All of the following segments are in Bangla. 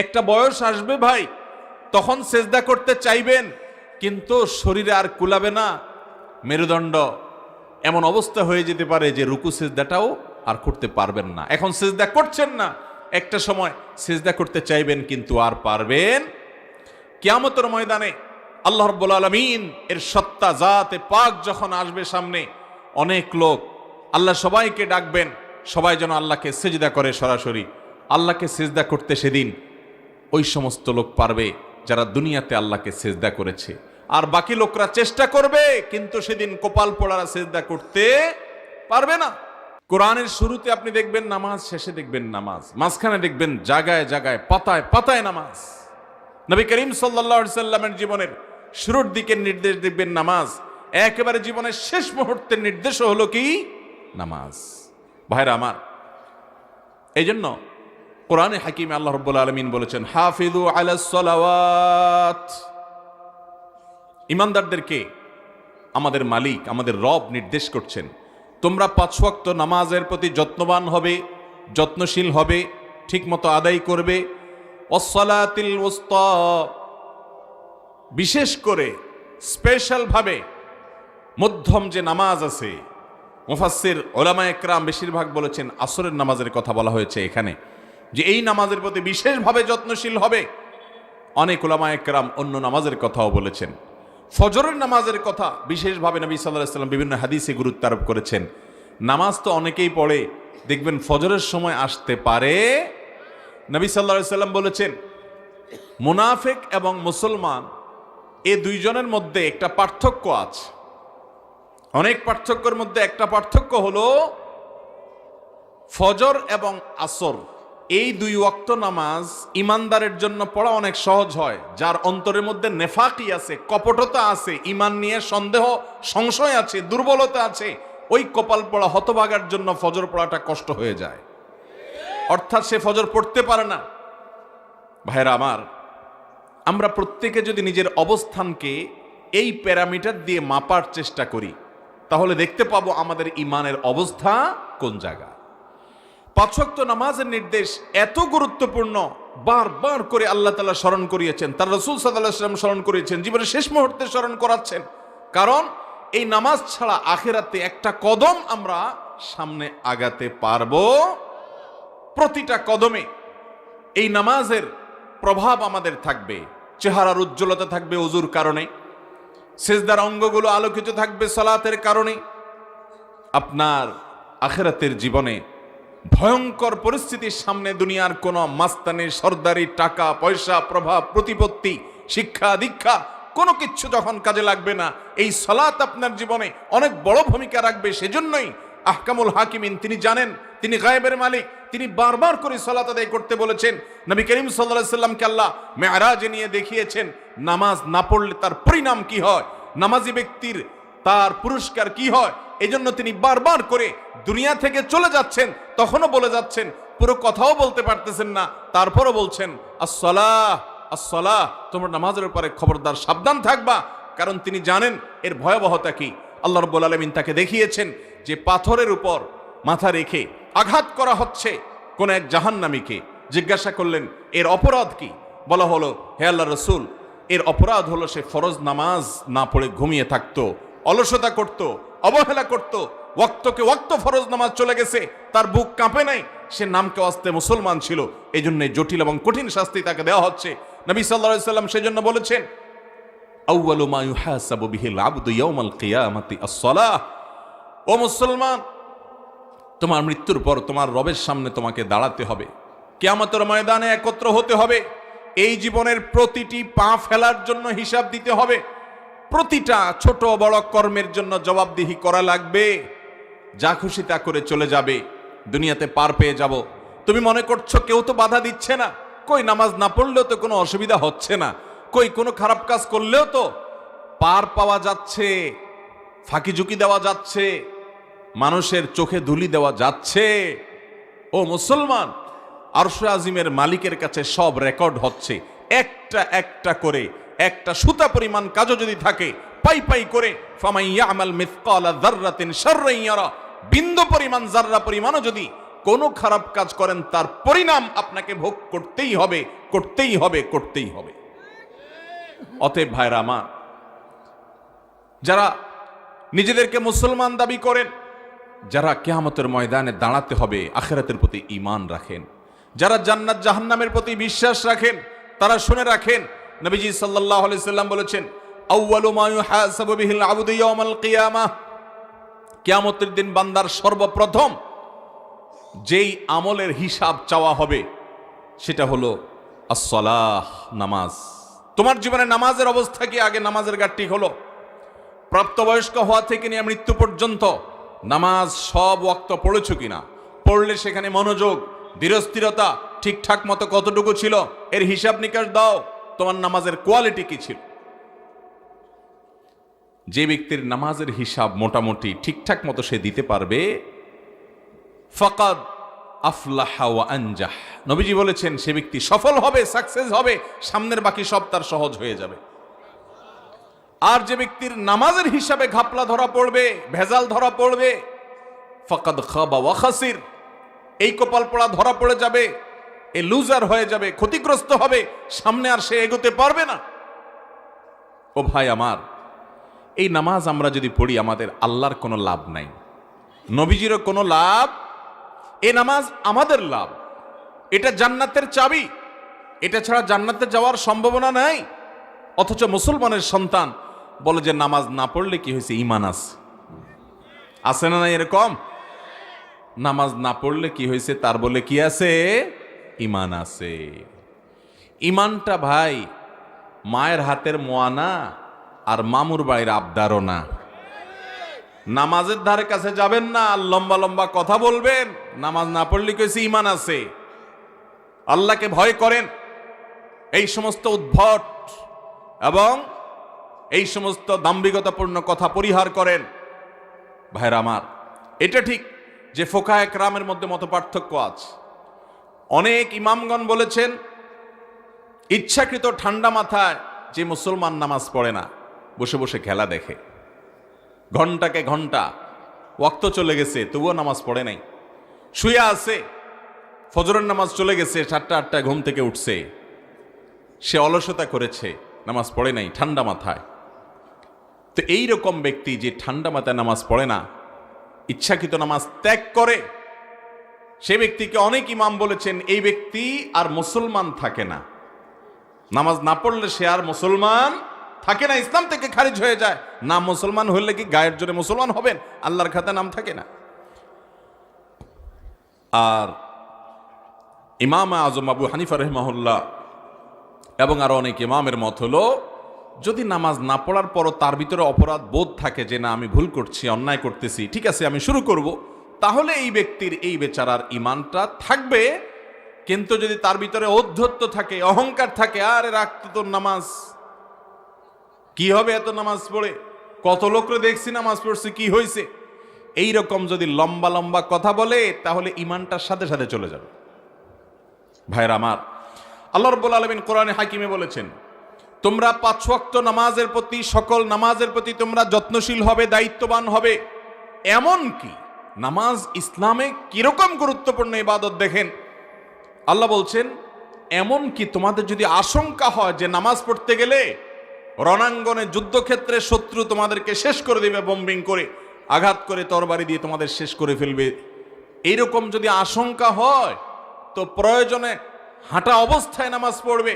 একটা বয়স আসবে ভাই, তখন সেজদা করতে চাইবেন, কিন্তু শরীরে আর কুলাবে না, মেরুদণ্ড এমন অবস্থা হয়ে যেতে পারে যে রুকু সেজদাটাও আর করতে পারবেন না। এখন সেজদা করছেন না, একটা সময় সেজদা করতে চাইবেন কিন্তু আর পারবেন। কিয়ামতের ময়দানে আল্লাহ রাব্বুল আলামিন এর সত্তা জাতে পাক যখন আসবে সামনে, অনেক লোক, আল্লাহ সবাইকে ডাকবেন, সবাই যেন আল্লাহকে সিজদা করে সরাসরি। আল্লাহকে সিজদা করতে সেদিন ওই সমস্ত লোক পারবে যারা দুনিয়াতে আল্লাহকে সিজদা করেছে, আর বাকি লোকরা চেষ্টা করবে কিন্তু সেদিন কপাল পোড়ারা সিজদা করতে পারবে না। কোরআনের শুরুতে আপনি দেখবেন নামাজ, শেষে দেখবেন নামাজ, মাঝখানে দেখবেন জায়গায় জায়গায় পাতায় পাতায় নামাজ। নবী করিম সাল্লাল্লাহু আলাইহি সাল্লামের জীবনের শুরুর দিকের নির্দেশ দেখবেন নামাজ, একেবারে জীবনের শেষ মুহূর্তের নির্দেশ হলো কি নামাজ। ভাইরা আমার, এই জন্য কোরআনে হাকিমে আল্লাহ রাব্বুল আলামিন বলেছেন হাফিজু আলাস সালাওয়াত। ঈমানদারদেরকে আমাদের মালিক, আমাদের রব নির্দেশ করছেন, তোমরা 5 ওয়াক্ত নামাজের প্রতি যত্নবান হবে, যত্নশীল হবে, ঠিকমতো আদায় করবে। ওয়াসসালাতিল ওয়াসতা, বিশেষ করে স্পেশাল ভাবে মধ্যম যে নামাজ আছে, মুফাসসির উলামায়ে কেরাম বেশিরভাগ বলেছেন আসরের নামাজের কথা বলা হয়েছে এখানে, যে এই নামাজের প্রতি বিশেষভাবে যত্নশীল হবে। অনেক উলামায়ে কেরাম অন্য নামাজের কথাও বলেছেন। ফজরের নামাজের কথা বিশেষভাবে নবী সাল্লাল্লাহু আলাইহি ওয়াসাল্লাম বিভিন্ন হাদিসে গুরুত্ব আরোপ করেছেন। নামাজ তো অনেকেই পড়ে, দেখবেন ফজরের সময় আসতে পারে। নবী সাল্লাল্লাহু আলাইহি ওয়াসাল্লাম বলেছেন মুনাফিক এবং মুসলমান এই দুইজনের মধ্যে একটা পার্থক্য আছে। অনেক পার্থক্যের মধ্যে একটা পার্থক্য হলো ফজর এবং আসর, এই 2 ওয়াক্ত নামাজ ইমানদারের জন্য পড়া অনেক সহজ হয়। যার অন্তরের মধ্যে নেফাকি আছে, কপটতা আছে, ইমান নিয়ে সন্দেহ সংশয় আছে, দুর্বলতা আছে, ওই কপাল পড়া হতভাগার জন্য ফজর পড়াটা কষ্ট হয়ে যায়, অর্থাৎ সে ফজর পড়তে পারে না। ভাইরা আমার, আমরা প্রত্যেকে যদি নিজের অবস্থানকে এই প্যারামিটার দিয়ে মাপার চেষ্টা করি, তাহলে দেখতে পাবো আমাদের ইমানের অবস্থা কোন জায়গা। 5 ওয়াক্ত নামাজের নির্দেশ এত গুরুত্বপূর্ণ, বারবার করে আল্লাহ তাআলা স্মরণ করিয়েছেন, তার রাসূল সাল্লাল্লাহু আলাইহি ওয়াসাল্লাম স্মরণ করিয়েছেন, জীবনের শেষ মুহূর্তে স্মরণ করাচ্ছেন। কারণ এই নামাজ ছাড়া আখিরাতে একটা কদম আমরা সামনে আগাতে পারবো। প্রতিটা কদমে এই নামাজের প্রভাব আমাদের থাকবে। চেহারার উজ্জ্বলতা থাকবে ওযুর কারণে, সিজদার অঙ্গগুলো আলোকিত থাকবে সালাতের কারণে। আপনার আখিরাতের জীবনে ভয়ঙ্কর পরিস্থিতির সামনে দুনিয়ার কোন মাস্তানি, সরদারি, টাকা পয়সা, প্রভাব প্রতিপত্তি, শিক্ষা দীক্ষা কোনো কিছু যখন কাজে লাগবে না, এই সালাত আপনার জীবনে অনেক বড় ভূমিকা রাখবে। সেজন্যই আহকামুল হাকিমিন, তিনি জানেন, তিনি গায়েবের মালিক, তিনি বারবার করে সালাত আদায় করতে বলেছেন। নবী করিম সাল্লাল্লাহু আলাইহি সাল্লামকে আল্লাহ মেরাজে নিয়ে দেখিয়েছেন নামাজ না পড়লে তার পরিণাম কি হয়, নামাজি ব্যক্তির তার পুরস্কার কি হয়। এজন্য তিনি বারবার করে দুনিয়া থেকে চলে যাচ্ছেন, তখনও বলে যাচ্ছেন, পুরো কথাও বলতে পারতেছেন না, তারপরও বলছেন আসসালাহ আসসালাহ, তোমরা নামাজের উপরে খবরদার সাবধান থাকবা। কারণ তিনি জানেন এর ভয়াবহতা কি। আল্লাহ রাব্বুল আলামিন তাকে দেখিয়েছেন যে পাথরের উপর মাথা রেখে আঘাত করা হচ্ছে কোন এক জাহান্নামীকে। জিজ্ঞাসা করলেন এর অপরাধ কি? বলা হলো, হে আল্লাহর রাসূল, এর অপরাধ হলো সে ফরজ নামাজ না পড়ে ঘুমিয়ে থাকতো, অলসতা করত, অবহেলা করত, ওয়াক্তকে ওয়াক্ত ফরজ নামাজ চলে গেছে, তার বুক কাঁপে নাই, সে নামকে ওয়াস্তে মুসলমান ছিল, এই জন্য জটিল এবং কঠিন শাস্তি তাকে দেওয়া হচ্ছে। নবী সাল্লাল্লাহু আলাইহি সাল্লাম সেজন্য বলেছেন আউয়ালু মা ইউহাসাবু বিহিল আবদু ইয়াউমাল কিয়ামাতি আস-সালাহ। ও মুসলমান, তোমার মৃত্যুর পর তোমার রবের সামনে তোমাকে দাঁড়াতে হবে, কিয়ামতের ময়দানে একত্র হতে হবে, এই জীবনের প্রতিটি পা ফেলার জন্য হিসাব দিতে হবে, প্রতিটা ছোট বড় কর্মের জন্য জবাবদিহি করা লাগবে। যা খুশি তা করে চলে যাবে, দুনিয়াতে পার পেয়ে যাব। তুমি মনে করছো কেউ তো বাধা দিচ্ছে না, কই নামাজ না পড়লেও তো কোনো অসুবিধা হচ্ছে না, কই কোনো খারাপ কাজ করলেও তো পার পাওয়া যাচ্ছে, ফাঁকি ঝুঁকি দেওয়া যাচ্ছে, মানুষের চোখে ধুলি দেওয়া যাচ্ছে। ও মুসলমান, আরশে আজিমের মালিকের কাছে সব রেকর্ড হচ্ছে, একটা একটা করে, একটা সুতা পরিমাণ কাজও যদি থাকে, পাই পাই করে ফামাই ইয়ামাল মিসকালা যাররাতিন শাররান ইয়ারা, বিন্দু পরিমাণ জাররা পরিমাণও যদি কোনো খারাপ কাজ করেন তার পরিণাম আপনাকে ভোগ করতেই হবে, করতেই হবে, করতেই হবে। অতএব ভাইরা আমার, যারা নিজেদেরকে মুসলমান দাবি করেন, যারা কিয়ামতের ময়দানে দাঁড়াতে হবে আখিরাতের প্রতি ঈমান রাখেন, যারা জান্নাত জাহান্নামের প্রতি বিশ্বাস রাখেন, তারা শুনে রাখেন নবীজি সাল্লাল্লাহু আলাইহি সাল্লাম বলেছেন, আউয়ালু মা ইউহাসাবু বিহিল আবদু ইয়াউমাল কিয়ামাহ, কিয়ামতের দিন বান্দার সর্বপ্রথম যেই আমলের হিসাব চাওয়া হবে সেটা হলো as-সালাহ, নামাজ। তোমার জীবনে নামাজের অবস্থা কি? আগে নামাজের গাঠটি হলো প্রাপ্তবয়স্ক হওয়া থেকে নিয়ে মৃত্যু পর্যন্ত নামাজ সব ওয়াক্ত পড়েছো কিনা, পড়লে সেখানে মনোযোগ, ধীরস্থিরতা ঠিকঠাক মতো কতটুকু ছিল, এর হিসাব নিকাশ দাও। তোমার নামাজের কোয়ালিটি কি ছিল? যে ব্যক্তির নামাজের হিসাব মোটামুটি ঠিকঠাক মতো সে দিতে পারবে, ফাকাদ আফলাহা ওয়া আনজাহ, নবীজি বলেছেন সে ব্যক্তি সফল হবে, সাকসেস হবে, সামনের বাকি সব তার সহজ হয়ে যাবে। আর যে ব্যক্তির নামাজের হিসাবে ঘাপলা ধরা পড়বে, ভেজাল ধরা পড়বে, ফাকাদ খাবা ওয়া খাসির, এই কপাল পড়া ধরা পড়ে যাবে, এ লুজার হয়ে যাবে, ক্ষতিগ্রস্ত হবে, সামনে আর সে এগোতে পারবে না। ও ভাই আমার, এই নামাজ আমরা যদি পড়ি আমাদের আল্লাহর কোনো লাভ নাই, নবীজিরও কোনো লাভ, এই নামাজ আমাদের লাভ, এটা জান্নাতের চাবি, এটা ছাড়া জান্নাতে যাওয়ার সম্ভাবনা নাই। অথচ মুসলমানের সন্তান বলে যে নামাজ না পড়লে কি হয়েছে, ঈমান আছে। আছে না নাই এরকম? নামাজ না পড়লে কি হয়েছে, তার বলে কি আছে, ঈমান আছে। ঈমানটা ভাই মায়ের হাতের মোয়ানা আর মামুর বাড়ির আবদারও না। নামাজের ধারে কাছে যাবেন না, আর লম্বা লম্বা কথা বলবেন, নামাজ না পড়লে কইছে ঈমান আছে। আল্লাহকে ভয় করেন, এই সমস্ত উদ্ভট এবং এই সমস্ত দাম্ভিকতাপূর্ণ কথা পরিহার করেন। ভাইরা আমার, এটা ঠিক যে ফোকায়ে কেরামের মধ্যে মত পার্থক্য আছে। অনেক ইমামগণ বলেছেন ইচ্ছাকৃত ঠান্ডা মাথায় যে মুসলমান নামাজ পড়ে না, বসে বসে খেলা দেখে, ঘন্টাকে ঘন্টা ওয়াক্ত চলে গেছে তবুও নামাজ পড়ে নাই, শুয়ে আছে, ফজরের নামাজ চলে গেছে, 7টা-8টায় ঘুম থেকে উঠছে, সে অলসতা করেছে, নামাজ পড়ে নাই ঠান্ডা মাথায়। তো এই রকম ব্যক্তি যে ঠান্ডা মাথায় নামাজ পড়ে না, ইচ্ছাকৃত নামাজ ত্যাগ করে, সে ব্যক্তিকে অনেক ইমাম বলেছেন এই ব্যক্তি আর মুসলমান থাকে না। নামাজ না পড়লে সে আর মুসলমান থাকে না, ইসলাম থেকে খারিজ হয়ে যায়। নাম মুসলমান হলে কি গায়ের জোরে মুসলমান হবেন? আল্লাহর খাতায় নাম থাকে না। আর ইমাম আজম আবু হানিফা রাহিমাহুল্লাহ এবং আরো অনেক ইমামের মত হলো, যদি নামাজ না পড়ার পরও তার ভিতরে অপরাধ বোধ থাকে যে না আমি ভুল করছি, অন্যায় করতেছি, ঠিক আছে আমি শুরু করব, তাহলে এই ব্যক্তির, এই বেচারার ঈমানটা থাকবে। কিন্তু যদি তার ভিতরে ঔদ্ধত্য থাকে, অহংকার থাকে, আরে রাখতো তোর নামাজ, কি হবে এত নামাজ পড়ে, কত লোকরে দেখছি নামাজ পড়ছে, কি হয়েছে, এই রকম যদি লম্বা লম্বা কথা বলে, তাহলে ঈমানটার সাথে সাথে চলে যাবে। ভাইরা আমার, আল্লাহ রাব্বুল আলামিন কোরআনে হাকিমে বলেছেন, তোমরা 5 ওয়াক্ত নামাজের প্রতি, সকল নামাজের প্রতি তোমরা যত্নশীল হবে, দায়িত্ববান হবে। এমন কি নামাজ ইসলামে কিরকম গুরুত্বপূর্ণ ইবাদত দেখেন, আল্লাহ বলছেন এমন কি তোমাদের যদি আশঙ্কা হয় যে নামাজ পড়তে গেলে রণাঙ্গনে যুদ্ধক্ষেত্রে শত্রু তোমাদেরকে শেষ করে দিবে, বোম্বিং করে, আঘাত করে, তরবারি দিয়ে তোমাদের শেষ করে ফেলবে, এইরকম যদি আশঙ্কা হয় তো প্রয়োজনে হাঁটা অবস্থায় নামাজ পড়বে,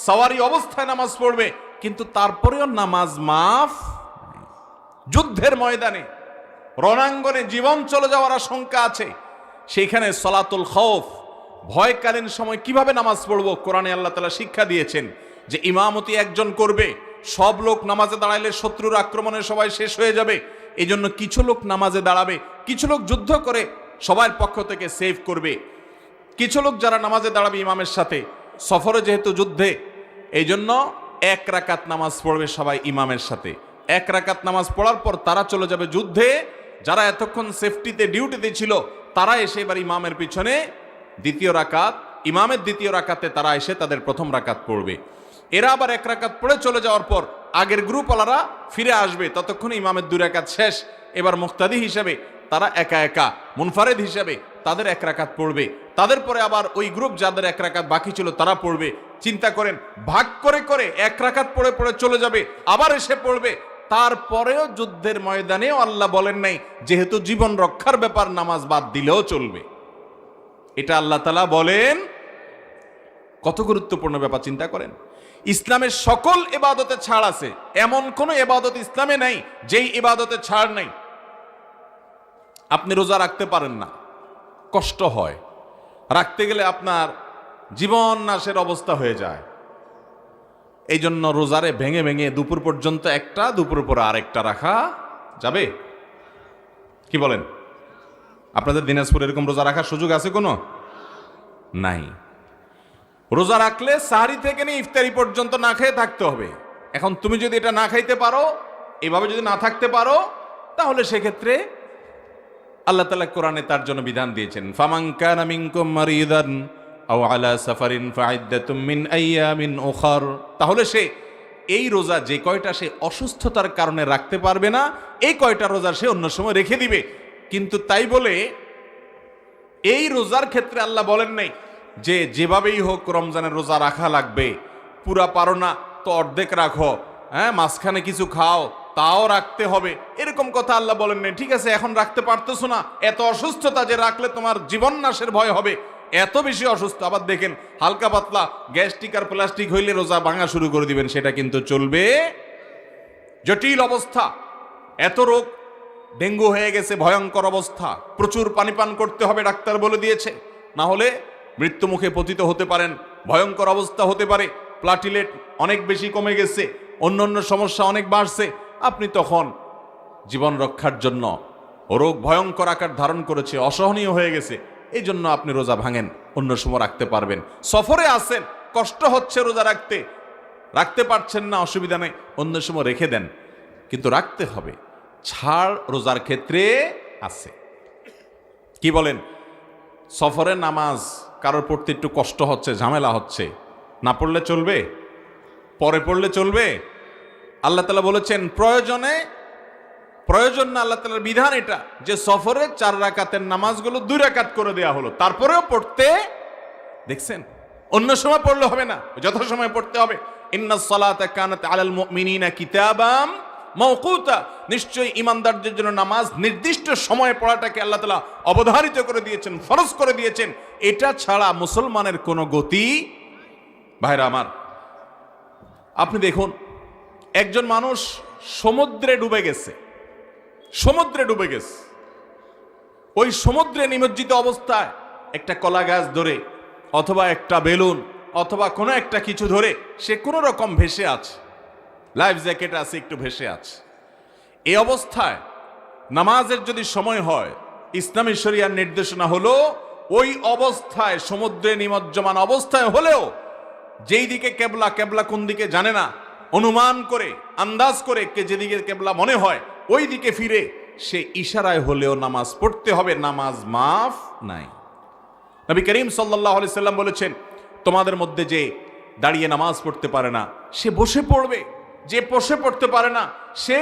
সওয়ারি অবস্থায় নামাজ পড়বে, কিন্তু তারপরেও নামাজ মাফ। যুদ্ধের ময়দানে রণাঙ্গনে জীবন চলে যাওয়ার আশঙ্কা আছে, সেইখানে সলাতুল খৌফ, ভয়কালীন সময় কিভাবে নামাজ পড়বো, কোরআনে আল্লাহ তাআলা শিক্ষা দিয়েছেন যে ইমামতি একজন করবে, সব লোক নামাজে দাঁড়াইলে শত্রুর আক্রমণে সবাই শেষ হয়ে যাবে, এই জন্য কিছু লোক নামাজে দাঁড়াবে, কিছু লোক যুদ্ধ করে সবার পক্ষ থেকে সেভ করবে, কিছু লোক যারা নামাজে দাঁড়াবে ইমামের সাথে, সফরে যেহেতু যুদ্ধে, এই জন্য 1 রাকাত নামাজ পড়বে সবাই ইমামের সাথে। 1 রাকাত নামাজ পড়ার পর তারা চলে যাবে যুদ্ধে, যারা এতক্ষণ সেফটিতে ডিউটিতে ছিল তারা এসে এবার ইমামের পিছনে দ্বিতীয় রাকাত, ইমামের দ্বিতীয় রাকাতে তারা এসে তাদের প্রথম রাকাত পড়বে। এরা আবার 1 রাকাত পড়ে চলে যাওয়ার পর আগের গ্রুপওয়ালারা ফিরে আসবে, ততক্ষণে ইমামের 2 রাকাত শেষ। এবার মুক্তাদি হিসেবে তারা একা একা মুনফারিদ হিসেবে তাদের 1 রাকাত পড়বে, তাদের পরে আবার ওই গ্রুপ যাদের 1 রাকাত বাকি ছিল তারা পড়বে। চিন্তা করেন, ভাগ করে করে 1 রাকাত পড়ে পড়ে চলে যাবে, আবার এসে পড়বে। তারপরেও যুদ্ধের ময়দানেও আল্লাহ বলেন নাই যেহেতু জীবন রক্ষার ব্যাপার নামাজ বাদ দিলেও চলবে। এটা আল্লাহ তাআলা বলেন। কত গুরুত্বপূর্ণ ব্যাপার চিন্তা করেন। ইসলামের সকল ইবাদতে ছাড় আছে, এমন কোন ইবাদত ইসলামে নাই যেই ইবাদতে ছাড় নাই। আপনি রোজা রাখতে পারেন না, কষ্ট হয়, রাখতে গেলে আপনার জীবন নাশের অবস্থা হয়ে যায়। এই জন্য রোজারে ভেঙে ভেঙে দুপুর পর্যন্ত একটা, দুপুর পরে আরেকটা রাখা যাবে? কি বলেন? আপনাদের দিনাজপুর এরকম রোজা রাখার সুযোগ আছে কোনো? নাই। রোজা রাখলে সাহরি থেকে নিয়ে ইফতারি পর্যন্ত না খেয়ে থাকতে হবে। এখন তুমি যদি এটা না খাইতে পারো, এভাবে যদি না থাকতে পারো, তাহলে সেক্ষেত্রে আল্লাহ তাআলা কোরআনে তার জন্য বিধান দিয়েছেন, ফামান কানা মিনকুম মারিদান আও আলা সাফারিন ফাইদ্দাতুম মিন আইয়ামিন উখার। তাহলে সে এই রোজা যে কয়টা সে অসুস্থতার কারণে রাখতে পারবে না, এই কয়টা রোজা সে অন্য সময় রেখে দিবে। কিন্তু তাই বলে এই রোজার ক্ষেত্রে আল্লাহ বলেন নাই যে যেভাবেই হোক রমজানের রোজা রাখা লাগবে, পুরা পারো না তো অর্ধেক রাখো, হ্যাঁ মাঝখানে কিছু খাও তাও রাখতে হবে, এরকম কথা আল্লাহ বলেন নাই। ঠিক আছে, এখন রাখতে পারতেছো না, এত অসুস্থতা যে রাখলে তোমার জীবন নাশের ভয় হবে, এত বেশি অসুস্থ। আবার দেখেন হালকা পাতলা গ্যাস্ট্রিক আর প্লাস্টিক হইলে রোজা ভাঙা শুরু করে দিবেন, সেটা কিন্তু চলবে। জটিল অবস্থা, এত রোগ, ডেঙ্গু হয়ে গেছে, ভয়ঙ্কর অবস্থা, প্রচুর পানি পান করতে হবে ডাক্তার বলে দিয়েছে, না হলে মৃত্যু মুখে পতিত হতে পারেন, ভয়ঙ্কর অবস্থা হতে পারে, প্লাটিলেট অনেক বেশি কমে গেছে, অন্যান্য সমস্যা অনেক বাড়ছে। আপনি তখন জীবন রক্ষার জন্য, রোগ ভয়ঙ্কর আকার ধারণ করেছে, অসহনীয় হয়ে গেছে, এই জন্য আপনি রোজা ভাঙেন, অন্য সময় রাখতে পারবেন। সফরে আছেন, কষ্ট হচ্ছে রোজা রাখতে, রাখতে পারছেন না, অসুবিধা নেই, অন্য সময় রেখে দেন, কিন্তু রাখতে হবে। ছাড় রোজার ক্ষেত্রে আছে। কি বলেন? সফরে নামাজ কারোর পড়তে একটু কষ্ট হচ্ছে, ঝামেলা হচ্ছে, না পড়লে চলবে? পরে পড়লে চলবে? আল্লাহ তাআলা বলেছেন প্রয়োজন না, আল্লাহ তাআলার বিধান এটা যে সফরে 4 রাকাতের নামাজগুলো 2 রাকাত করে দেয়া হলো, তারপরেও পড়তে দেখছেন। অন্য সময় পড়লে হবে না, যত সময় পড়তে হবে। ইন্নাস সালাতা কানাত আলাল মুমিনিনা কিতাবাম মাওকুতা, নিশ্চয়ই ঈমানদারদের জন্য নামাজ নির্দিষ্ট সময়ে পড়াটাকে আল্লাহ তাআলা অবধারিত করে দিয়েছেন, ফরজ করে দিয়েছেন। এটা ছাড়া মুসলমানের কোনো গতি। ভাইরা আমার, আপনি দেখুন, একজন মানুষ সমুদ্রে ডুবে গেছে, ওই সমুদ্রে নিমজ্জিত অবস্থায় একটা কলা গাছ ধরে অথবা একটা বেলুন অথবা কোনো একটা কিছু ধরে সে কোনো রকম ভেসে আছে, লাইফ জ্যাকেট আছে, একটু ভেসে আছে। এই অবস্থায় নামাজের যদি সময় হয়, ইসলামী শরিয়ার নির্দেশনা হলো ওই অবস্থায়, সমুদ্রে নিমজ্জমান অবস্থায় হলেও যেই দিকে কেবলা, কেবলা কোন দিকে জানে না, অনুমান করে আন্দাজ করে কে যেদিকে কেবলা মনে হয় ওই দিকে ফিরে সে ইশারায় হলেও নামাজ পড়তে হবে, নামাজ মাফ নাই। নবী করিম সাল্লাল্লাহু আলাইহি সাল্লাম বলেছেন, তোমাদের মধ্যে যে দাঁড়িয়ে নামাজ পড়তে পারে না সে বসে পড়বে, যে বসে পড়তে পারে না সে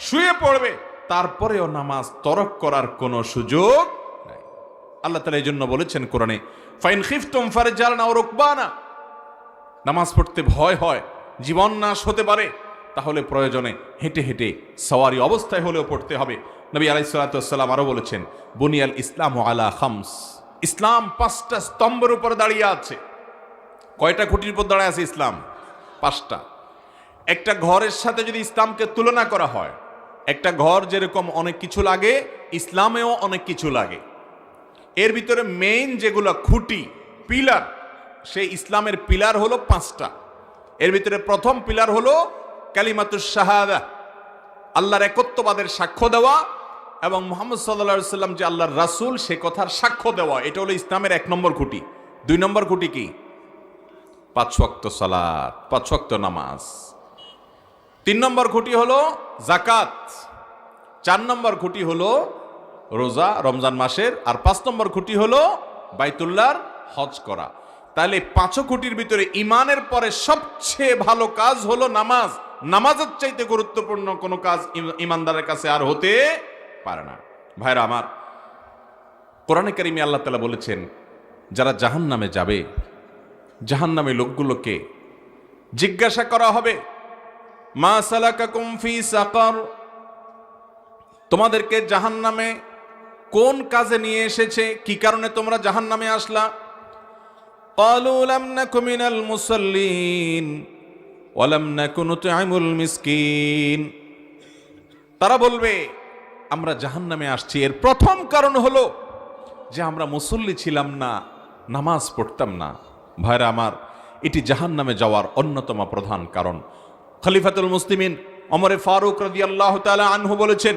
শুয়ে পড়বে, তারপরেও নামাজ তরক করার কোনো সুযোগ নাই। আল্লাহ তাআলা এই জন্য বলেছেন কোরআনে, ফাইন খিফতুম ফারজালনা আও রুকবানা, নামাজ পড়তে ভয় হয়, জীবন নাশ হতে পারে, তাহলে প্রয়োজনে হেঁটে হেঁটে সওয়ারি অবস্থায় হলেও পড়তে হবে। নবী আলাইহিস সালাতু ওয়াস সালাম আরো বলেছেন, বুনিয়াল ইসলামু আলা খামস, ইসলাম 5টা স্তম্ভের উপর দাঁড়িয়ে আছে। কয়টা খুঁটির উপর দাঁড়িয়ে আছে ইসলাম? 5টা। একটা ঘরের সাথে যদি ইসলামকে তুলনা করা হয়, একটা ঘর যেরকম অনেক কিছু লাগে, ইসলামেও অনেক কিছু লাগে। এর ভিতরে মেইন যেগুলো খুঁটি, পিলার, সেই ইসলামের পিলার হলো 5টা। এর ভিতরে প্রথম পিলার হলো কালিমাতুশ শাহাদা, আল্লাহর একত্ববাদের সাক্ষ্য দেওয়া এবং মুহাম্মদ সাল্লাল্লাহু আলাইহি সাল্লাম যে আল্লাহর রাসূল সে কথার সাক্ষ্য দেওয়া। এটা হলো ইসলামের 1 নম্বর খুঁটি। 2 নম্বর খুঁটি কি? 5 ওয়াক্ত সালাত, 5 ওয়াক্ত নামাজ। 3 নম্বর খুঁটি হলো যাকাত। 4 নম্বর খুঁটি হলো রোজা রমজান মাসের, আর 5 নম্বর খুঁটি হলো বাইতুল্লাহর হজ করা। তাহলে 5 খুঁটির ভিতরে ইমানের পরে সবচেয়ে ভালো কাজ হলো নামাজ। নামাজের চাইতে গুরুত্বপূর্ণ কোনো কাজ ইমানদারের কাছে আর হতে পারে না। ভাইরা আমার, কোরআনে কারিমে আল্লাহ তাআলা বলেছেন, যারা জাহান্নামে যাবে, জাহান্নামে লোকগুলোকে জিজ্ঞাসা করা হবে, মা সালাকাকুম ফি সাকার, তোমাদেরকে জাহান্নামে কোন কাজে নিয়ে এসেছে, কি কারণে তোমরা জাহান্নামে আসলা? ক্বালু লাম নাকু মিনাল মুসাল্লিন ওয়া লাম নাকু নুতঈমুল মিসকিন। তারা বলবে, আমরা জাহান্নামে আসছি, এর প্রথম কারণ হলো যে আমরা মুসল্লি ছিলাম না, নামাজ পড়তাম না। ভাইরা আমার, এটি জাহান্নামে যাওয়ার অন্যতম প্রধান কারণ। খলিফাতুল মুসলিমিন ওমরে ফারুক রাদিয়াল্লাহু তাআলা আনহু বলেছেন,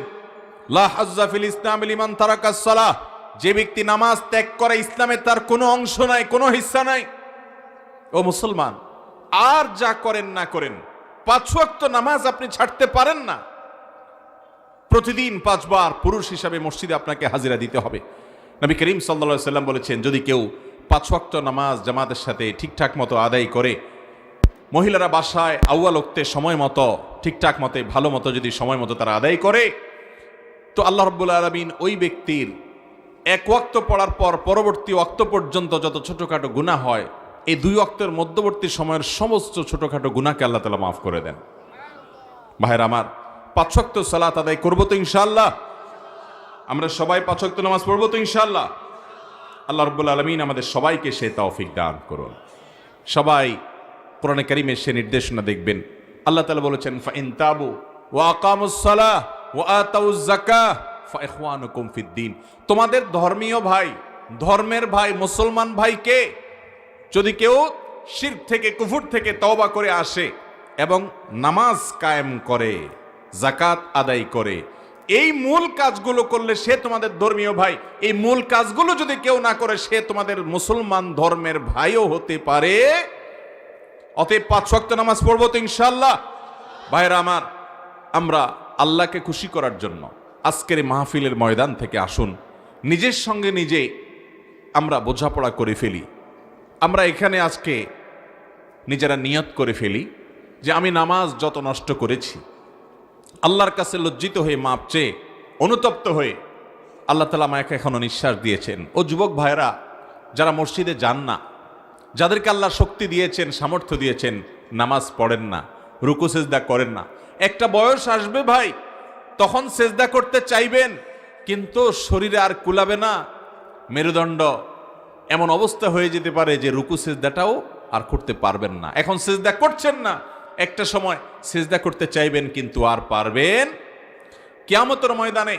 লা হাজ্জা ফিল ইসলাম লিমান তারাকাস সালাহ, যে ব্যক্তি নামাজ ত্যাগ করে ইসলামে তার কোনো অংশ নাই, কোনো হিস্সা নাই। ও মুসলমান, আর যা করেন না করেন, 5 ওয়াক্ত নামাজ আপনি ছাড়তে পারেন না। প্রতিদিন 5 বার পুরুষ হিসাবে মসজিদে আপনাকে হাজিরা দিতে হবে। নবী করিম সাল্লাল্লাহু আলাইহি সাল্লাম বলেছেন, যদি কেউ 5 ওয়াক্ত নামাজ জামাতের সাথে ঠিকঠাক মতো আদায় করে, মহিলারা বাসায় আউয়াল ওয়াক্তে সময় মতো ঠিকঠাক মতো ভালো মতো যদি সময় মতো তারা আদায় করে, তো আল্লাহ রাব্বুল আলামিন ওই ব্যক্তির 1 ওয়াক্ত পড়ার পর পরবর্তী ওয়াক্ত পর্যন্ত যত ছোটখাটো গুনাহ হয়, এই 2 ওয়াক্তের মধ্যবর্তী সময়ের সমস্ত ছোটখাটো গুনাহকে আল্লাহ তাআলা মাফ করে দেন। ভাইরা আমার, 5 ওয়াক্ত সালাত আদায় করবো তো ইনশাআল্লাহ? আমরা সবাই 5 ওয়াক্ত নামাজ পড়বো তো ইনশাআল্লাহ? আল্লাহ রাব্বুল আলামিন আমাদের সবাইকে সে তৌফিক দান করুন। সবাই কোরআনে কারিমে সে নির্দেশনা দেখবেন। আল্লাহ তাআলা বলেছেন, ফাইন তাবু ওয়া আকামুস সালাহ ওয়া আতাউজ যাকাহ ফাইখওয়ানুকুম ফিদ্দিন। তোমাদের ধর্মীয় ভাই, ধর্মের ভাই, মুসলমান ভাইকে যদি কেউ শিরক থেকে, কুফর থেকে তওবা করে আসে এবং নামাজ কায়েম করে, যাকাত আদায় করে, এই মূল কাজগুলো করলে সে তোমাদের ধর্মীয় ভাই। এই মূল কাজগুলো যদি কেউ না করে, সে তোমাদের মুসলমান ধর্মের ভাইও হতে পারে। অতএব 5 ওয়াক্ত নামাজ পড়বো তো ইনশাআল্লাহ? ভাইরা আমার, আমরা আল্লাহকে খুশি করার জন্য আজকের মাহফিলের ময়দান থেকে আসুন, নিজের সঙ্গে নিজে আমরা বোঝাপড়া করে ফেলি। আমরা এখানে আজকে নিজেরা নিয়ত করে ফেলি যে আমি নামাজ যত নষ্ট করেছি, আল্লাহর কাছে লজ্জিত হয়ে মাপ চেয়ে, অনুতপ্ত হয়ে আল্লাহ তাআলা আমাকে এখনো নিঃশ্বাস দিয়েছেন। ও যুবক ভাইরা, যারা মসজিদে যান না, যাদেরকে আল্লাহ শক্তি দিয়েছেন, সামর্থ্য দিয়েছেন, নামাজ পড়েন না, রুকু সেজদা করেন না, একটা বয়স আসবে ভাই, তখন সেজদা করতে চাইবেন, কিন্তু শরীরে আর কুলাবে না, মেরুদণ্ড এমন অবস্থা হয়ে যেতে পারে যে রুকু সেজদাটাও আর করতে পারবেন না। এখন সেজদা করছেন না, একটা সময় সেজদা করতে চাইবেন কিন্তু আর পারবেন। কিয়ামতের ময়দানে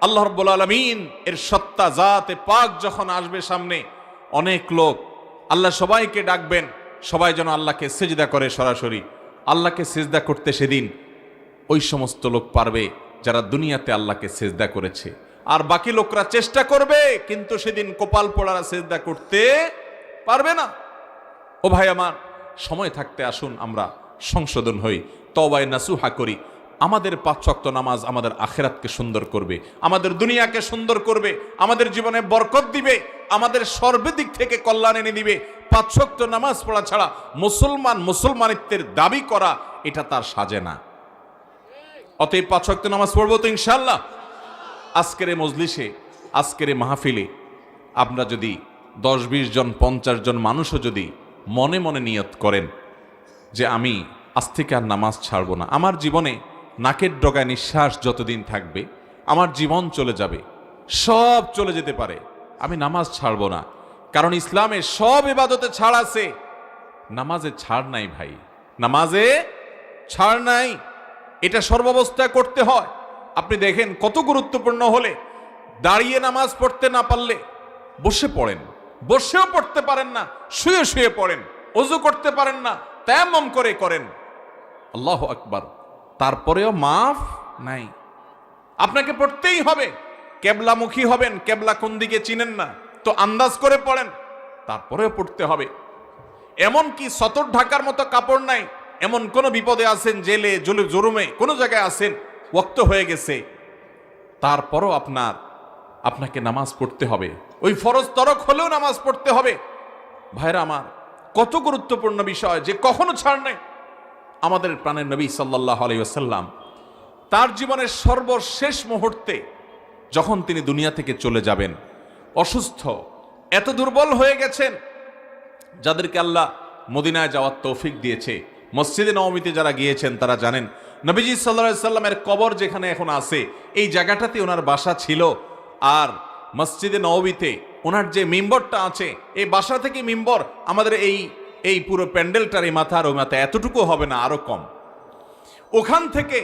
আল্লাহ রাব্বুল আলামিন এর সত্তা জাতে পাক যখন আসবে সামনে, অনেক লোক, আল্লাহ সবাইকে ডাকবেন, সবাই যেন আল্লাহকে সিজদা করে সরাসরি। আল্লাহকে সিজদা করতে সেদিন ওই সমস্ত লোক পারবে যারা দুনিয়াতে আল্লাহকে সিজদা করেছে, আর বাকি লোকরা চেষ্টা করবে কিন্তু সেদিন কপাল পোড়ারা সিজদা করতে পারবে না। ও ভাই আমার, সময় থাকতে আসুন আমরা সংশোধন হই, তওবায়ে নাসুহা করি। আমাদের 5 ওয়াক্ত নামাজ আমাদের আখিরাতকে সুন্দর করবে, আমাদের দুনিয়াকে সুন্দর করবে, আমাদের জীবনে বরকত দিবে, আমাদের সর্বদিক থেকে কল্যাণ এনে দিবে। 5 ওয়াক্ত নামাজ পড়া ছাড়া মুসলমানিত্বের দাবি করা, এটা তার সাজে না। অতএব 5 ওয়াক্ত নামাজ পড়বো তো ইনশাআল্লাহ? আজকের এই মজলিসে, আজকের এই মাহফিলে আমরা যদি 10-20 জন, 50 জন মানুষও যদি মনে মনে নিয়ত করেন যে আমি আজ থেকে আর নামাজ ছাড়বো না, আমার জীবনে নাকের ডগায় নিঃশ্বাস যতদিন থাকবে, আমার জীবন চলে যাবে, সব চলে যেতে পারে, আমি নামাজ ছাড়বো না। কারণ ইসলামে সব ইবাদতে ছাড় আছে, নামাজে ছাড় নাই ভাই, নামাজে ছাড় নাই। এটা সর্বাবস্থায় করতে হয়। আপনি দেখেন কত গুরুত্বপূর্ণ হলে দাঁড়িয়ে নামাজ পড়তে না পারলে বসে পড়েন, বসেও পড়তে পারেন না, শুয়ে শুয়ে পড়েন, ওযু করতে পারেন না, তায়াম্মুম করে করেন, আল্লাহু আকবার, তারপরেও মাফ নাই। আপনাকে পড়তেই হবে। কেবলামুখী হবেন, কেবলা কোন দিকে চিনেন না তো আন্দাজ করে পড়েন, তারপরেও পড়তে হবে। এমন কি সতর ঢাকার মতো কাপড় নাই, এমন কোন বিপদে আছেন, জেলে জরুমে কোন জায়গায় আছেন, ওয়াক্ত হয়ে গেছে, তারপরও আপনাকে নামাজ পড়তে হবে। ওই ফরজ তরক হলেও নামাজ পড়তে হবে। ভাইরা আমার, কত গুরুত্বপূর্ণ বিষয় যে কখনো ছাড় নাই। আমাদের প্রাণের নবী সাল্লাল্লাহু আলাইহি ওয়াসাল্লাম তার জীবনের সর্বশেষ মুহূর্তে যখন তিনি দুনিয়া থেকে চলে যাবেন, অসুস্থ, এত দুর্বল হয়ে গেছেন, যাদেরকে আল্লাহ মদিনায় যাওয়ার তৌফিক দিয়েছে, মসজিদে নববীতে যারা গিয়েছেন তারা জানেন নবীজি সাল্লাল্লাহু আলাইহি সাল্লামের কবর যেখানে এখন আছে এই জায়গাটাতে ওনার বাসা ছিল। আর মসজিদে নববীতে ওনার যে মিম্বরটা আছে, এই বাসা থেকে মিম্বর আমাদের এই পুরো প্যান্ডেলটার এই মাথার ওই মাথা এতটুকু হবে না, আরো কম। ওখান থেকে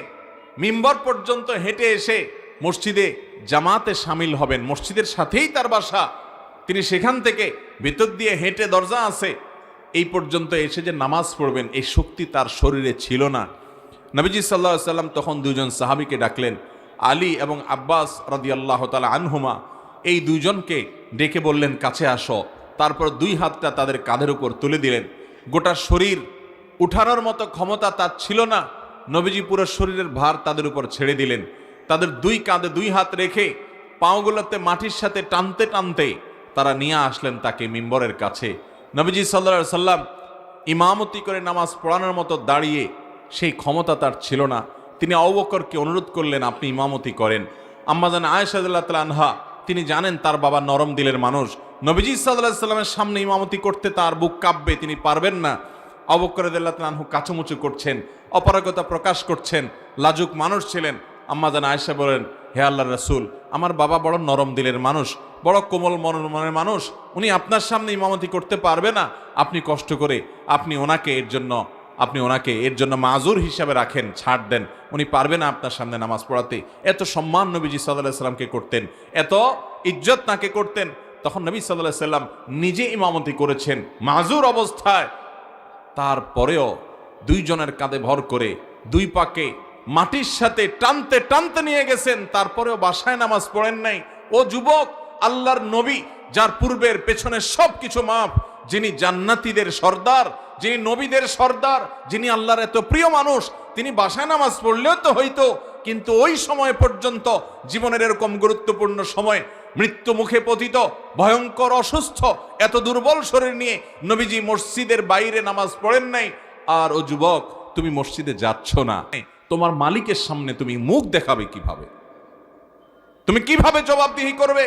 মিম্বর পর্যন্ত হেঁটে এসে মসজিদে জামাতে সামিল হবেন, মসজিদের সাথেই তার বাসা, তিনি সেখান থেকে ভিতর দিয়ে হেঁটে দরজা আছে এই পর্যন্ত এসে যে নামাজ পড়বেন এই শক্তি তার শরীরে ছিল না। নবীজি সাল্লাল্লাহু আলাইহি সাল্লাম তখন দুইজন সাহাবীকে ডাকলেন, আলী এবং আব্বাস রাদিয়াল্লাহু তাআলা আনহুমা, এই দুইজনকে ডেকে বললেন কাছে আসো। তারপর দুই হাতটা তাদের কাঁধের উপর তুলে দিলেন। গোটা শরীর উঠানোর মতো ক্ষমতা তার ছিল না, নবীজি পুরো শরীরের ভার তাদের উপর ছেড়ে দিলেন। তাদের দুই কাঁধে দুই হাত রেখে পাওগুলোতে মাটির সাথে টানতে টানতে তারা নিয়ে আসলেন তাকে মিম্বরের কাছে। নবীজি সাল্লাল্লাহু আলাইহি সাল্লাম ইমামতি করে নামাজ পড়ানোর মতো দাঁড়িয়ে সেই ক্ষমতা তার ছিল না। তিনি আবু বকরকে অনুরোধ করলেন আপনি ইমামতি করেন। আম্মাজান আয়েশা রাদিয়াল্লাহু তাআলা আনহা, তিনি জানেন তার বাবা নরম দিলের মানুষ, নবীজি সাল্লাল্লাহু আলাইহি সাল্লামের সামনে ইমামতি করতে তার বুক কাঁপবে, তিনি পারবেন না। আবু বকর রাদিয়াল্লাহু তাআলা আনহু কাচুমুচু করছেন, অপারগতা প্রকাশ করছেন, লাজুক মানুষ ছিলেন। আম্মাজান আয়েশা বলেন, হে আল্লাহর রাসূল, আমার বাবা বড় নরম দিলের মানুষ, বড় কোমল মনের মানুষ, উনি আপনার সামনে ইমামতি করতে পারবে না। আপনি কষ্ট করে আপনি ওনাকে এর জন্য মাজুর হিসাবে রাখেন, ছাড় দেন, উনি পারবে না আপনার সামনে নামাজ পড়াতে। এত সম্মান নবীজি সাল্লাল্লাহু আলাইহি সাল্লামকে করতেন, এত ইজ্জত তাকে করতেন। তখন নবী সাল্লাল্লাহু আলাইহি সাল্লাম নিজে ইমামতি করেছেন মাজুর অবস্থায়। তারপরেও দুইজনের কাঁধে ভর করে দুই পাকে মাটির সাথে টানতে টানতে নিয়ে গেছেন, তারপরেও বাসায় নামাজ পড়েন নাই। ও যুবক, আল্লাহর নবী যার পূর্বের পেছনের সবকিছু মাপ, যিনি জান্নাতীদের সর্দার, যিনি নবীদের সর্দার, যিনি আল্লাহর এত প্রিয় মানুষ, তিনি বাসায় নামাজ পড়লেও তো হইতো, কিন্তু ওই সময় পর্যন্ত জীবনের এরকম গুরুত্বপূর্ণ সময়, মৃত্যু মুখে পতিত, ভয়ঙ্কর অসুস্থ, এত দুর্বল শরীর নিয়ে নবীজি মসজিদের বাইরে নামাজ পড়েন নাই। আর ও যুবক, তুমি মসজিদে যাচ্ছ না, তোমার মালিকের সামনে তুমি মুখ দেখাবে কিভাবে? তুমি কিভাবে জবাবদিহি করবে?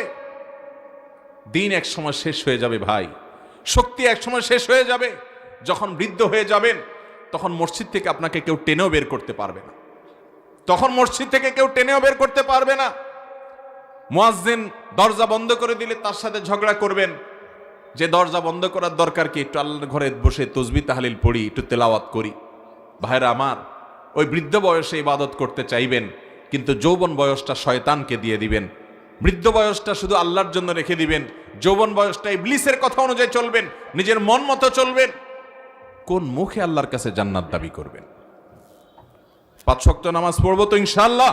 দিন এক সময় শেষ হয়ে যাবে ভাই, শক্তি এক সময় শেষ হয়ে যাবে। যখন বৃদ্ধ হয়ে যাবেন তখন মসজিদ থেকে আপনাকে কেউ টেনেও বের করতে পারবে না, তখন মসজিদ থেকে কেউ টেনেও বের করতে পারবে না। মুয়াজ্জিন দরজা বন্ধ করে দিলে তার সাথে ঝগড়া করবেন যে দরজা বন্ধ করার দরকার কি, একটু আল্লাহর ঘরে বসে তাসবিহ তাহলিল পড়ি, একটু তেলাওয়াত করি। ভাইরা আমার, ওই বৃদ্ধ বয়সে ইবাদত করতে চাইবেন, কিন্তু যৌবন বয়সটা শয়তানকে দিয়ে দিবেন, বৃদ্ধ বয়সটা শুধু আল্লাহর জন্য রেখে দিবেন, যৌবন বয়সটা ইবলিসের কথা অনুযায়ী চলবেন, নিজের মন মতো চলবেন। কোন মুখে আল্লাহর কাছে জান্নাত দাবি করবেন? 5 ওয়াক্ত নামাজ পড়বো তো ইনশাআল্লাহ।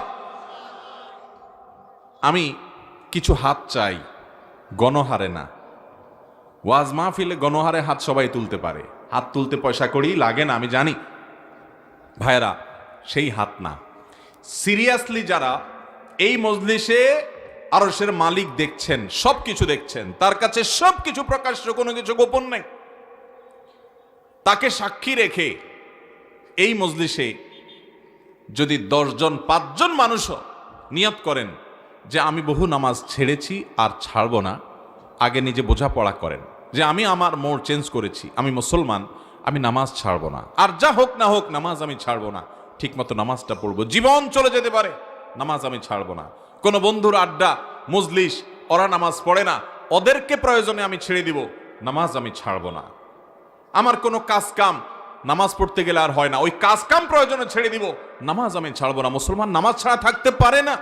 আমি কিছু হাত চাই, গণহারে না। ওয়াজ মাহফিলে গণহারে হাত সবাই তুলতে পারে, হাত তুলতে পয়সা করেই লাগে না, আমি জানি। ভাইরা, সেই হাত না। সিরিয়াসলি যারা এই মজলিসে আরশের মালিক দেখছেন, সবকিছু দেখছেন, তার কাছে সবকিছু প্রকাশ্য, কোনো কিছু গোপন নেই, তাকে সাক্ষী রেখে এই মজলিসে যদি 10 জন 5 জন মানুষও নিয়ত করেন যে আমি বহু নামাজ ছেড়েছি আর ছাড়বো না, আগে নিজে বোঝাপড়া করেন যে আমি আমার মোড় চেঞ্জ করেছি, আমি মুসলমান, আমি নামাজ ছাড়বো না, আর যা হোক না হোক নামাজ আমি ছাড়বো না, ঠিক মতো নামাজটা পড়বো, জীবন চলে যেতে পারে, নামাজ আমি ছাড়বো না। কোনো বন্ধুর আড্ডা মজলিস, ওরা নামাজ পড়ে না, ওদেরকে প্রয়োজনে আমি ছেড়ে দিব, নামাজ আমি ছাড়বো না। আমার কোনো কাজ কাম নামাজ পড়তে গেলে আর হয় না, ওই কাজ কাম প্রয়োজনে ছেড়ে দিব, নামাজ আমি ছাড়বো না। মুসলমান নামাজ ছাড়া থাকতে পারে না।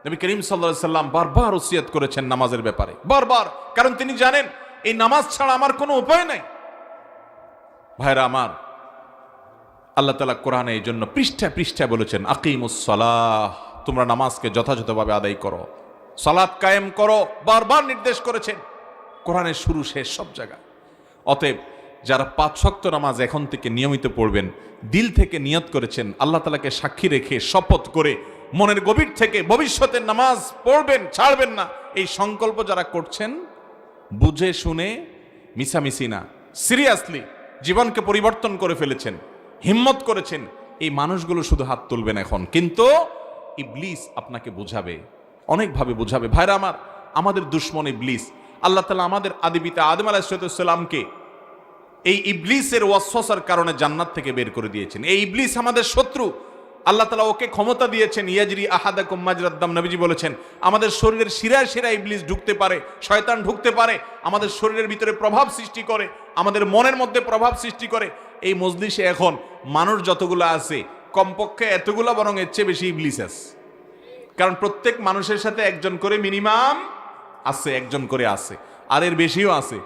নবী করিম সাল্লাল্লাহু আলাইহি সাল্লাম বারবার ওসিয়ত করেছেন নামাজের ব্যাপারে, বারবার, কারণ তিনি জানেন এই নামাজ ছাড়া আমার কোনো উপায় নাই। ভাইরা আমার, আল্লাহ তাআলা কোরআনে এই জন্য পৃষ্ঠা পৃষ্ঠা বলেছেন আকিমুস সালাহ, তোমরা নামাজকে যথাযথভাবে আদায় করো, সালাত কায়েম করো, বারবার নির্দেশ করেছেন কোরআনের শুরু শেষ সব জায়গায়। অতএব যারা 5 ওয়াক্ত নামাজ এখন থেকে নিয়মিত পড়বেন, দিল থেকে নিয়ত করেছেন, আল্লাহ তাআলাকে সাক্ষী রেখে শপথ করে মনের গভীর থেকে ভবিষ্যতের নামাজ পড়বেন, ছাড়বেন না, এই সংকল্প যারা করছেন, বুঝে শুনে মিছামিছি না, সিরিয়াসলি জীবনকে পরিবর্তন করে ফেলেছেন, হিম্মত করেছেন, এই মানুষগুলো শুধু হাত তুলবেন এখন। কিন্তু ইবলিস আপনাকে বুঝাবে, অনেকভাবে বুঝাবে। ভাইরা আমার, আমাদের দুশ্মন ইবলিস। আল্লাহ তাআলা আমাদের আদি পিতা আদম আলাইহিস সালামকে এই ইবলিসের ওয়াসওয়াসার কারণে জান্নাত থেকে বের করে দিয়েছেন। এই ইবলিস আমাদের শত্রু। আল্লাহ তাআলা ওকে ক্ষমতা দিয়েছেন, ইয়াজরি আহাদাকুম মাজরাদ দাম। নবীজি বলেছেন আমাদের শরীরের শিরায় শিরায় ইবলিস ঢুকতে পারে, শয়তান ঢুকতে পারে, আমাদের শরীরের ভিতরে প্রভাব সৃষ্টি করে, আমাদের মনের মধ্যে প্রভাব সৃষ্টি করে। এই মজলিসে এখন মানুষ যতগুলো আছে কমপক্ষে এতগুলো বরং এর চেয়ে বেশি ইবলিস আছে। কারণ প্রত্যেক মানুষের সাথে একজন করে মিনিমাম আছে, একজন করে আছে, আর এর বেশিও আছে।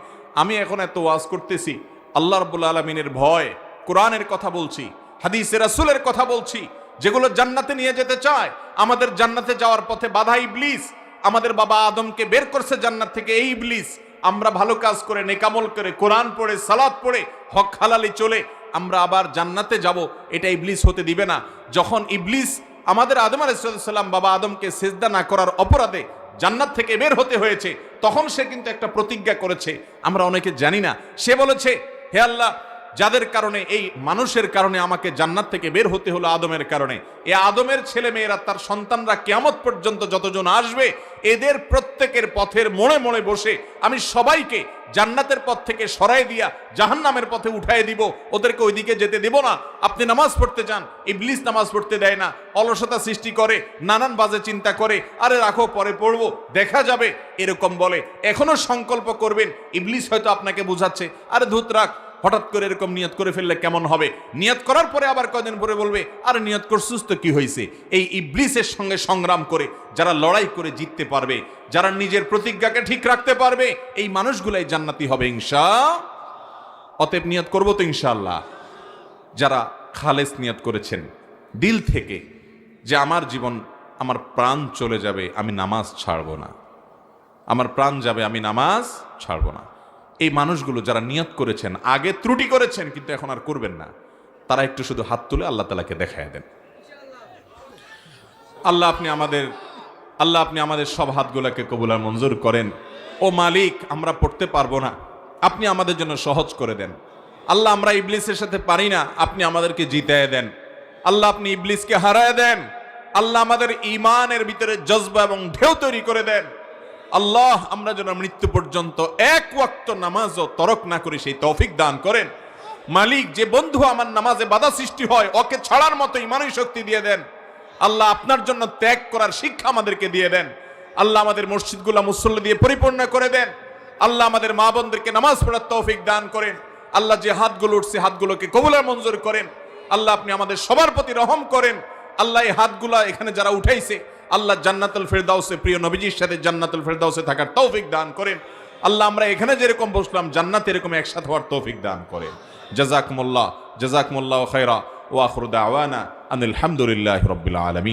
আমি এখন এত ওয়াজ করতেছি আল্লাহ রাব্বুল আলামিনের ভয়, কোরআনের কথা বলছি, হাদিসে রাসূলের কথা বলছি, যেগুলো জান্নাতে নিয়ে যেতে চায়। আমাদের জান্নাতে যাওয়ার পথে বাধা ইবলিস। আমাদের বাবা আদমকে বের করছে জান্নাত থেকে এই ইবলিস। আমরা ভালো কাজ করে, নেকামল করে, কোরআন পড়ে, সালাত পড়ে, হক হালালি চলে আমরা আবার জান্নাতে যাব, এটা ইবলিস হতে দিবে না। যখন ইবলিস আমাদের আদম আলাইহিস সালাম বাবা আদমকে সিজদা না করার অপরাধে জান্নাত থেকে বের হতে হয়েছে, তখন সে কিন্তু একটা প্রতিজ্ঞা করেছে, আমরা অনেকে জানি না। সে বলেছে, হে আল্লাহ, যাদের কারণে এই মানুষের কারণে আমাকে জান্নাত থেকে বের হতে হলো, আদমের কারণে, এই আদমের ছেলে মেয়েরা, তার সন্তানরা কিয়ামত পর্যন্ত যতজন আসবে, এদের প্রত্যেকের পথের মোড়ে মোড়ে বসে আমি সবাইকে জান্নাতের পথ থেকে সরাই দিয়া জাহান্নামের পথে উঠায় দিব, ওদেরকে ওইদিকে যেতে দেব না। আপনি নামাজ পড়তে চান, ইবলিস নামাজ পড়তে দেয় না, অলসতা সৃষ্টি করে, নানান বাজে চিন্তা করে, আরে রাখো পরে পড়বো, দেখা যাবে, এরকম বলে। এখনো সংকল্প করবেন, ইবলিস হয়তো আপনাকে বুঝাচ্ছে, আরে ধুত রাখ, হঠাৎ করে এরকম নিয়ত করে ফেললে কেমন হবে। নিয়ত করার পরে আবার কদিন পরে বলবে, আরে নিয়ত করছিস তো কি হয়েছে। এই ইবলিসের সঙ্গে সংগ্রাম করে যারা লড়াই করে জিততে পারবে, যারা নিজের প্রতিজ্ঞাকে ঠিক রাখতে পারবে, এই মানুষগুলাই জান্নাতি হবে ইনশাআল্লাহ। অতএব নিয়ত করবো তো ইনশাআল্লাহ। যারা খালেস নিয়ত করেছেন দিল থেকে যে আমার জীবন, আমার প্রাণ চলে যাবে, আমি নামাজ ছাড়বো না, আমার প্রাণ যাবে, আমি নামাজ ছাড়বো না, এই মানুষগুলো যারা নিয়ত করেছেন, আগে ত্রুটি করেছেন কিন্তু এখন আর করবেন না, তারা একটু শুধু হাত তুলে আল্লাহ তাআলাকে দেখায় দেন। আল্লাহ আপনি আমাদের সব হাতগুলোকে কবুল আর মঞ্জুর করেন। ও মালিক, আমরা পড়তে পারবো না, আপনি আমাদের জন্য সহজ করে দেন। আল্লাহ, আমরা ইবলিসের সাথে পারি না, আপনি আমাদেরকে জিতায় দেন। আল্লাহ, আপনি ইবলিসকে হারায় দেন। আল্লাহ, আমাদের ঈমানের ভিতরে জজবা এবং ঢেউ তৈরি করে দেন। আল্লাহ, আমরা যেন মৃত্যু পর্যন্ত এক ওয়াক্ত নামাজও তরক না করি, সেই তৌফিক দান করেন। মালিক, যে বন্ধু আমার নামাজে বাধা সৃষ্টি হয়, ওকে ছাড়ার মতো ঈমানী শক্তি দিয়ে দেন। আল্লাহ, আপনার জন্য ত্যাগ করার শিক্ষা আমাদেরকে দিয়ে দেন। আল্লাহ, আমাদের মসজিদগুলো মুসল্লি দিয়ে পরিপূর্ণ করে দেন। আল্লাহ, আমাদের মা বোনদেরকে নামাজ পড়ার তৌফিক দান করেন। আল্লাহ, যে হাতগুলো উঠছে হাতগুলোকে কবুল আর মঞ্জুর করেন। আল্লাহ, আপনি আমাদের সবার প্রতি রহম করেন। আল্লাহ, এই হাতগুলা এখানে যারা উঠাইছে, আল্লাহ জান্নাতুল ফেরদাউসে, প্রিয় নবীজির সাথে জান্নাতুল ফেরদাউসে থাকার তৌফিক দান করেন। আল্লাহ, আমরা এখানে যেরকম বসলাম জান্নাতে এরকম একসাথে হওয়ার তৌফিক দান করেন। জাযাকুমুল্লাহ খায়রা ওয়া আখিরু দাওয়ানা আনিল হামদুলিল্লাহি রাব্বিল আলামিন।